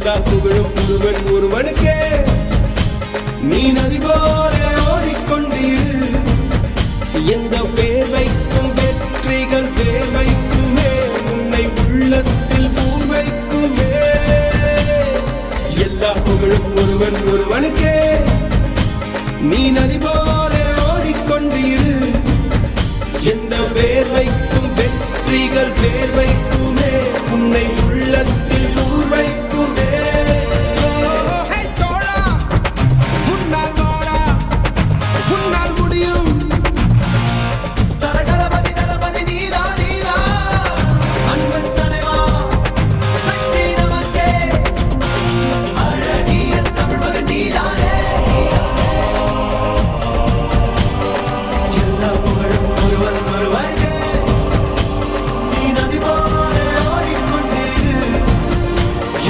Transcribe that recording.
எல்லா புகழும் ஒருவன் ஒருவனுக்கே. நீ நதி போல ஓடிக்கொண்டீர். எந்த பேர் வைக்கும் வெற்றிகள் பேர் வைக்குமே, உன்னை உள்ளத்தில் பூர் வைக்குமே. எல்லா புகழும் ஒருவன் ஒருவனுக்கே. நீ நதி போல ஓடிக்கொண்டீர். எந்த பேர் வைக்கும் வெற்றிகள் பேர் வைக்குமே, உன்னை